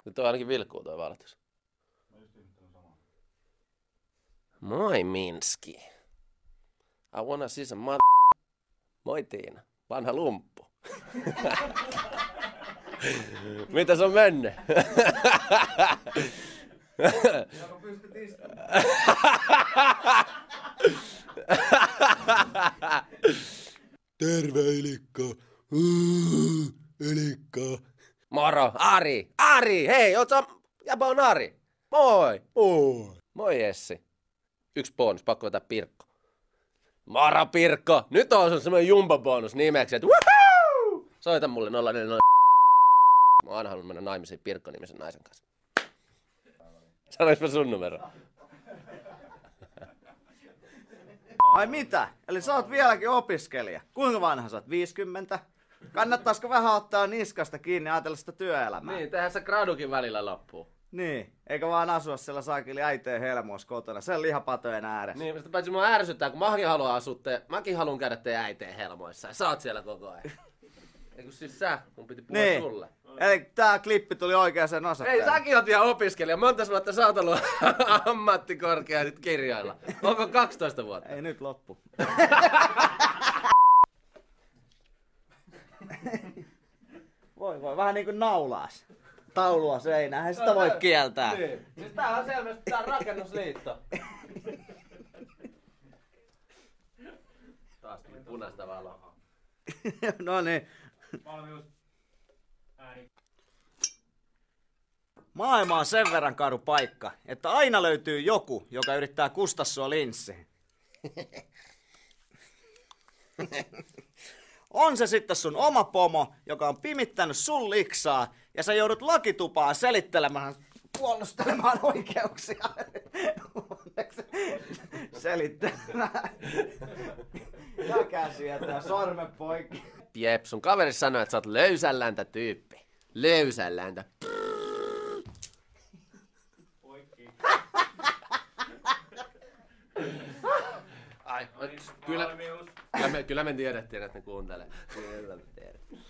Nyt on ainakin vilkkuu toi valitus. Moi Minski. I wanna see some mother... Moi Tiina. Vanha lumppu. Mitäs on mennyt? Joko pystyt istumaan? Terve Ilikka. Ilikka. Moro, Ari. Ari, hei, oot sä... Jäbä on Ari. Moi. Moi. Moi Essi. Yksi bonus, pakko vetää Pirkko. Moro Pirkko. Nyt on sun semmonen jumbo-bonus nimeksi, että woohoo! Soita mulle 040. Mä oon aina halunnut mennä naimisiin Pirkko-nimisen naisen kanssa. Sanoispa sun numero. Ai mitä? Eli sä oot vieläkin opiskelija. Kuinka vanha sä oot? 50? Kannattaisiko vähän ottaa niskasta kiinni ja ajatella sitä työelämää? Niin, tehdään se gradukin välillä loppuu. Niin, eikä vaan asua siellä saakeli äiteen helmoissa kotona, sen lihapatojen ääressä. Niin, mistä paitsi mua ärsyttää, kun mäkin haluan käydä teidän äiteen helmoissa ja sä oot siellä koko ajan. Eiku siis sä, mun piti puhua niin. sulle. Eli tää klippi tuli oikeaan osoitteeseen. Ei, säkin oot ihan opiskelija. Monta vuotta sä oot ollut ammattikorkeat kirjailla. Onko 12 vuotta? Ei nyt loppu. Voi, vähän niinku naulaas. Taulua seinään, eihän sitä voi kieltää. Niin. Siis tää on selvästi tää rakennusliitto. Taas tuli punaista valoa. No niin. Valmius. Ääni. Maailma on sen verran karu paikka, että aina löytyy joku, joka yrittää kustaa sua linssiin. On se sitten sun oma pomo, joka on pimittänyt sun liksaa, ja sä joudut lakitupaan selittelemään, puolustelemaan oikeuksia. Selittelemään. Ja käsiä tää sormet poikki. Jep, sun kaveri sanoi, että sä oot löysälläntä tyyppi. Löysälläntä. Poikki. Ai, Valmius. kyllä me tiedettiin, että ne kuuntelee. Kyllä me tiedettiin.